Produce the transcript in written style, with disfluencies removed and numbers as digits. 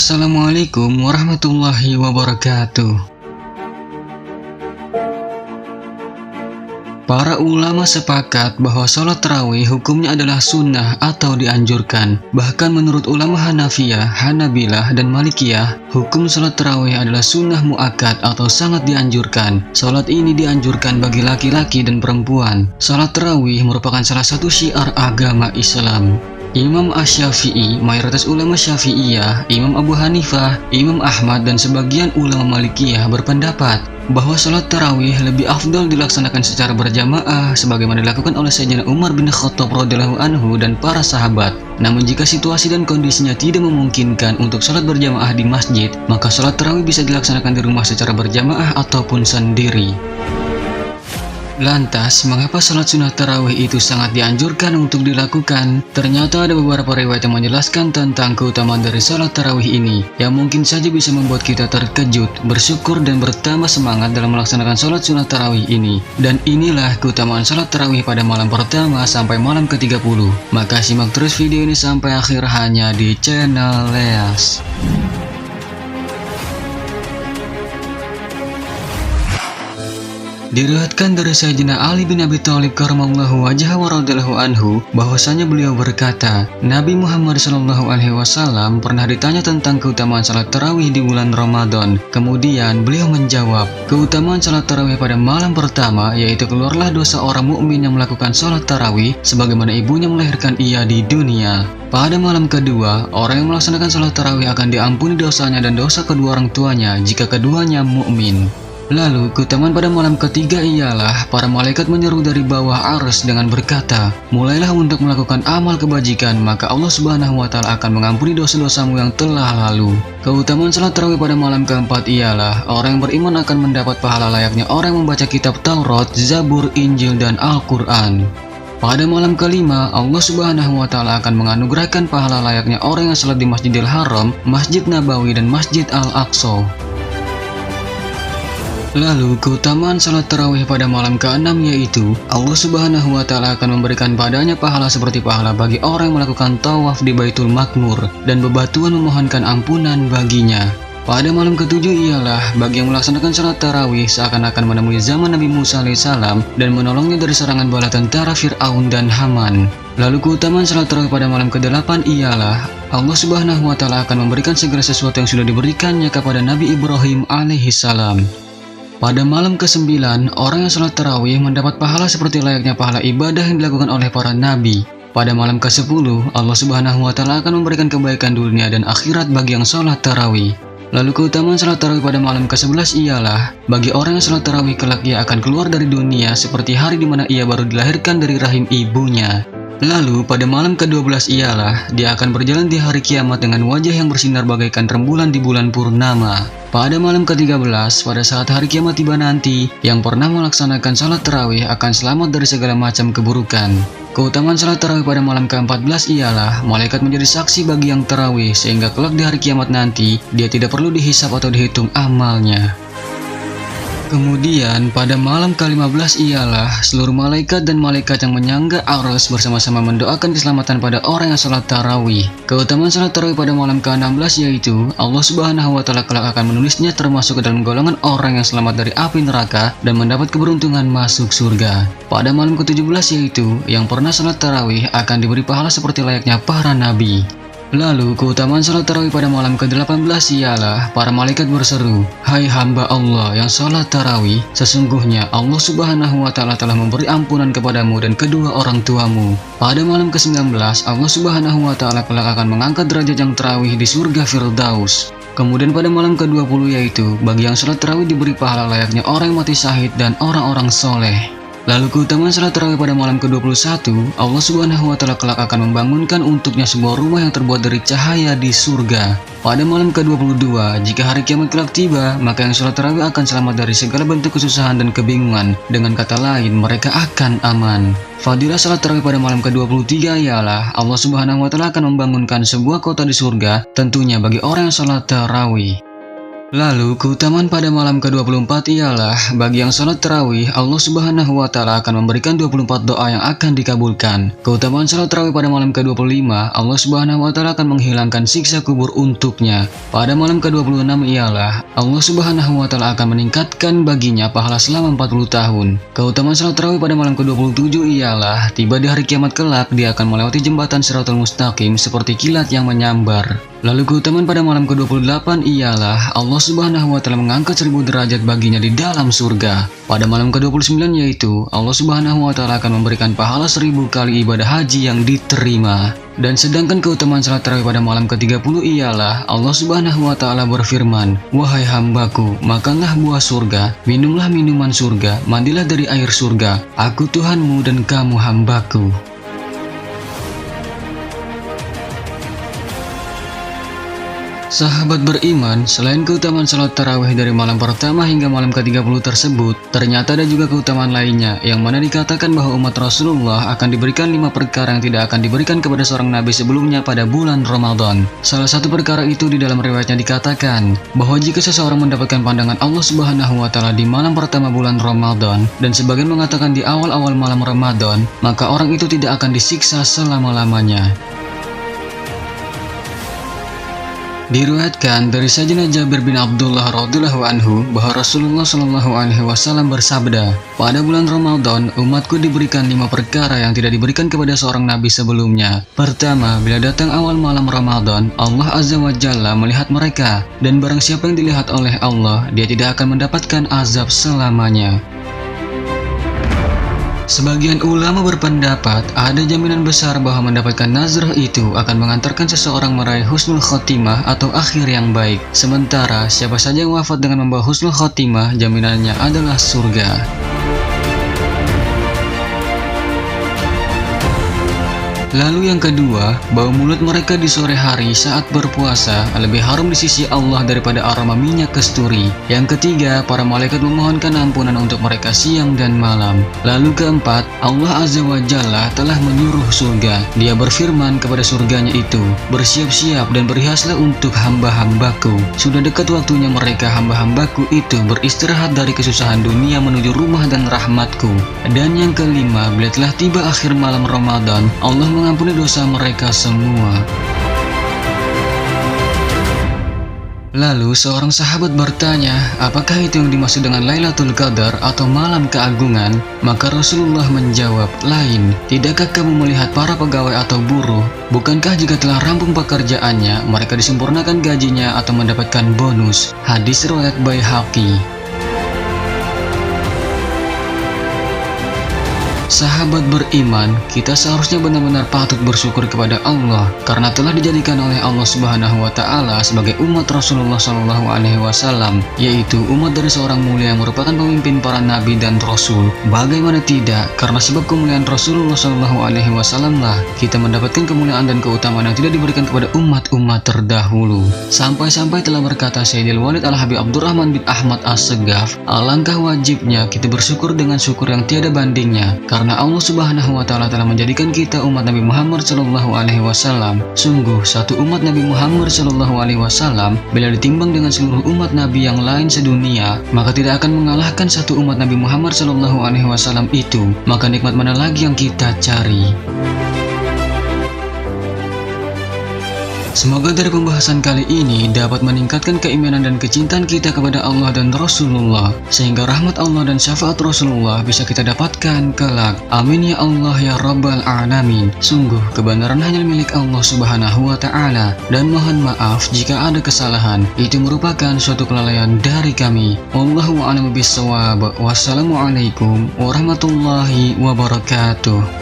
Assalamualaikum warahmatullahi wabarakatuh. Para ulama sepakat bahwa sholat tarawih hukumnya adalah sunnah atau dianjurkan. Bahkan menurut ulama Hanafiyah, Hanabilah, dan Malikiyah, hukum sholat tarawih adalah sunnah muakkad atau sangat dianjurkan. Sholat ini dianjurkan bagi laki-laki dan perempuan. Sholat tarawih merupakan salah satu syiar agama Islam. Imam Asy-Syafi'i, mayoritas ulama Syafi'iyah, Imam Abu Hanifah, Imam Ahmad, dan sebagian ulama Malikiyah berpendapat bahwa sholat tarawih lebih afdal dilaksanakan secara berjamaah sebagaimana dilakukan oleh Sayyidina Umar bin Khattab radhiyallahu anhu dan para sahabat. Namun jika situasi dan kondisinya tidak memungkinkan untuk sholat berjamaah di masjid, maka sholat tarawih bisa dilaksanakan di rumah secara berjamaah ataupun sendiri. Lantas, mengapa sholat sunnah tarawih itu sangat dianjurkan untuk dilakukan? Ternyata ada beberapa riwayat yang menjelaskan tentang keutamaan dari sholat tarawih ini, yang mungkin saja bisa membuat kita terkejut, bersyukur, dan bertambah semangat dalam melaksanakan sholat sunnah tarawih ini. Dan inilah keutamaan sholat tarawih pada malam pertama sampai malam ke-30. Maka simak terus video ini sampai akhir hanya di channel Leas. Diriwayatkan dari Sayyidina Ali bin Abi Thalib karramallahu wajhahu radhiyallahu anhu bahwasanya beliau berkata, Nabi Muhammad SAW pernah ditanya tentang keutamaan salat tarawih di bulan Ramadan. Kemudian beliau menjawab, keutamaan salat tarawih pada malam pertama yaitu keluarlah dosa orang mukmin yang melakukan salat tarawih sebagaimana ibunya melahirkan ia di dunia. Pada malam kedua, orang yang melaksanakan salat tarawih akan diampuni dosanya dan dosa kedua orang tuanya jika keduanya mukmin. Lalu, keutamaan pada malam ketiga ialah para malaikat menyeru dari bawah arsy dengan berkata, mulailah untuk melakukan amal kebajikan, maka Allah Subhanahu wa Ta'ala akan mengampuni dosa-dosamu yang telah lalu. Keutamaan salat tarawih pada malam keempat ialah orang yang beriman akan mendapat pahala layaknya orang yang membaca kitab Taurat, Zabur, Injil, dan Al-Quran. Pada malam kelima, Allah Subhanahu wa Ta'ala akan menganugerahkan pahala layaknya orang yang salat di Masjidil Haram, Masjid Nabawi, dan Masjid Al-Aqsa. Lalu, keutamaan salat tarawih pada malam ke-6 yaitu Allah Subhanahu wa Ta'ala akan memberikan padanya pahala seperti pahala bagi orang yang melakukan tawaf di Baitul Maqmur dan bebatuan memohonkan ampunan baginya. Pada malam ke-7 ialah bagi yang melaksanakan salat tarawih seakan-akan menemui zaman Nabi Musa alaihissalam dan menolongnya dari serangan bala tentara Fir'aun dan Haman. Lalu keutamaan salat tarawih pada malam ke-8 ialah Allah Subhanahu wa Ta'ala akan memberikan segala sesuatu yang sudah diberikannya kepada Nabi Ibrahim alaihissalam. Pada malam ke-9, orang yang salat tarawih mendapat pahala seperti layaknya pahala ibadah yang dilakukan oleh para nabi. Pada malam ke-10, Allah Subhanahu wa Ta'ala akan memberikan kebaikan dunia dan akhirat bagi yang salat tarawih. Lalu keutamaan salat tarawih pada malam ke-11 ialah bagi orang yang salat tarawih kelak ia akan keluar dari dunia seperti hari di mana ia baru dilahirkan dari rahim ibunya. Lalu pada malam ke-12 ialah dia akan berjalan di hari kiamat dengan wajah yang bersinar bagaikan rembulan di bulan purnama. Pada malam ke-13, pada saat hari kiamat tiba nanti, yang pernah melaksanakan salat tarawih akan selamat dari segala macam keburukan. Keutamaan salat tarawih pada malam ke-14 ialah malaikat menjadi saksi bagi yang tarawih sehingga kelak di hari kiamat nanti dia tidak perlu dihisab atau dihitung amalnya. Kemudian pada malam ke-15 ialah seluruh malaikat dan malaikat yang menyangga arsy bersama-sama mendoakan keselamatan pada orang yang salat tarawih. Keutamaan salat tarawih pada malam ke-16 yaitu Allah Subhanahu wa Ta'ala kelak akan menulisnya termasuk ke dalam golongan orang yang selamat dari api neraka dan mendapat keberuntungan masuk surga. Pada malam ke-17 yaitu yang pernah salat tarawih akan diberi pahala seperti layaknya para nabi. Lalu, keutamaan salat tarawih pada malam ke-18 ialah para malaikat berseru, hai hamba Allah yang salat tarawih, sesungguhnya Allah Subhanahu wa Ta'ala telah memberi ampunan kepadamu dan kedua orang tuamu. Pada malam ke-19, Allah Subhanahu wa Ta'ala kelak akan mengangkat derajat yang tarawih di surga Firdaus. Kemudian pada malam ke-20 yaitu bagi yang salat tarawih diberi pahala layaknya orang yang mati syahid dan orang-orang soleh. Lalu keutamaan salat tarawih pada malam ke-21, Allah Subhanahu wa Ta'ala kelak akan membangunkan untuknya sebuah rumah yang terbuat dari cahaya di surga. Pada malam ke-22, jika hari kiamat kelak tiba, maka yang salat tarawih akan selamat dari segala bentuk kesusahan dan kebingungan. Dengan kata lain, mereka akan aman. Fadilah salat tarawih pada malam ke-23 ialah Allah Subhanahu wa Ta'ala akan membangunkan sebuah kota di surga, tentunya bagi orang yang salat tarawih. Lalu, keutamaan pada malam ke-24 ialah, bagi yang sholat tarawih, Allah Subhanahu wa Ta'ala akan memberikan 24 doa yang akan dikabulkan. Keutamaan sholat tarawih pada malam ke-25, Allah Subhanahu wa Ta'ala akan menghilangkan siksa kubur untuknya. Pada malam ke-26 ialah, Allah Subhanahu wa Ta'ala akan meningkatkan baginya pahala selama 40 tahun. Keutamaan sholat tarawih pada malam ke-27 ialah, tiba di hari kiamat kelak, dia akan melewati jembatan Shiratal Mustaqim seperti kilat yang menyambar. Lalu keutamaan pada malam ke-28 ialah Allah Subhanahu wa Ta'ala mengangkat 1000 derajat baginya di dalam surga. Pada malam ke-29 yaitu Allah Subhanahu wa Ta'ala akan memberikan pahala 1000 kali ibadah haji yang diterima. Dan sedangkan keutamaan salat tarawih pada malam ke-30 ialah Allah Subhanahu wa Ta'ala berfirman, "Wahai hambaku, makanlah buah surga, minumlah minuman surga, mandilah dari air surga. Aku Tuhanmu dan kamu hambaku." Sahabat beriman, selain keutamaan salat tarawih dari malam pertama hingga malam ke-30 tersebut, ternyata ada juga keutamaan lainnya, yang mana dikatakan bahwa umat Rasulullah akan diberikan 5 perkara yang tidak akan diberikan kepada seorang nabi sebelumnya pada bulan Ramadan. Salah satu perkara itu di dalam riwayatnya dikatakan, bahwa jika seseorang mendapatkan pandangan Allah Subhanahu wa Ta'ala di malam pertama bulan Ramadan, dan sebagian mengatakan di awal-awal malam Ramadan, maka orang itu tidak akan disiksa selama-lamanya. Diriwayatkan dari Sayyidina Jabir bin Abdullah radhiyallahu anhu bahwa Rasulullah shallallahu alaihi wasallam bersabda, "Pada bulan Ramadan, umatku diberikan 5 perkara yang tidak diberikan kepada seorang nabi sebelumnya. Pertama, bila datang awal malam Ramadan, Allah Azza wa Jalla melihat mereka, dan barang siapa yang dilihat oleh Allah, dia tidak akan mendapatkan azab selamanya." Sebagian ulama berpendapat ada jaminan besar bahwa mendapatkan nazrah itu akan mengantarkan seseorang meraih husnul khotimah atau akhir yang baik. Sementara siapa saja yang wafat dengan membawa husnul khotimah, jaminannya adalah surga. Lalu yang kedua, bau mulut mereka di sore hari saat berpuasa lebih harum di sisi Allah daripada aroma minyak kasturi. Yang ketiga, para malaikat memohonkan ampunan untuk mereka siang dan malam. Lalu keempat, Allah Azza wa Jalla telah menyuruh surga. Dia berfirman kepada surganya itu, "Bersiap-siap dan berhiaslah untuk hamba-hambaku. Sudah dekat waktunya mereka hamba-hambaku itu beristirahat dari kesusahan dunia menuju rumah dan rahmatku." Dan yang kelima, bila telah tiba akhir malam Ramadan, Allah mengampuni dosa mereka semua. Lalu seorang sahabat bertanya, apakah itu yang dimaksud dengan Lailatul Qadar atau malam keagungan? Maka Rasulullah menjawab, lain. Tidakkah kamu melihat para pegawai atau buruh? Bukankah jika telah rampung pekerjaannya, mereka disempurnakan gajinya atau mendapatkan bonus? Hadis riwayat Baihaqi. Sahabat beriman, kita seharusnya benar-benar patut bersyukur kepada Allah karena telah dijadikan oleh Allah Subhanahu wa Ta'ala sebagai umat Rasulullah Shallallahu alaihi wasallam, yaitu umat dari seorang mulia yang merupakan pemimpin para nabi dan rasul. Bagaimana tidak, karena sebab kemuliaan Rasulullah Shallallahu alaihi wasallam lah kita mendapatkan kemuliaan dan keutamaan yang tidak diberikan kepada umat-umat terdahulu. Sampai-sampai telah berkata Sayyidil Walid Al-Habib Abdurrahman bin Ahmad As-Segaf, alangkah wajibnya kita bersyukur dengan syukur yang tiada bandingnya, karena Allah Subhanahu wa Ta'ala telah menjadikan kita umat Nabi Muhammad Shallallahu alaihi wasallam. Sungguh satu umat Nabi Muhammad Shallallahu alaihi wasallam bila ditimbang dengan seluruh umat Nabi yang lain sedunia, maka tidak akan mengalahkan satu umat Nabi Muhammad Shallallahu alaihi wasallam itu. Maka nikmat mana lagi yang kita cari? Semoga dari pembahasan kali ini dapat meningkatkan keimanan dan kecintaan kita kepada Allah dan Rasulullah, sehingga rahmat Allah dan syafaat Rasulullah bisa kita dapatkan kelak. Amin ya Allah ya Rabbal Alamin. Sungguh kebenaran hanya milik Allah Subhanahu wa Ta'ala, dan mohon maaf jika ada kesalahan. Itu merupakan suatu kelalaian dari kami. Wallahu a'lam bishawab. Wassalamualaikum warahmatullahi wabarakatuh.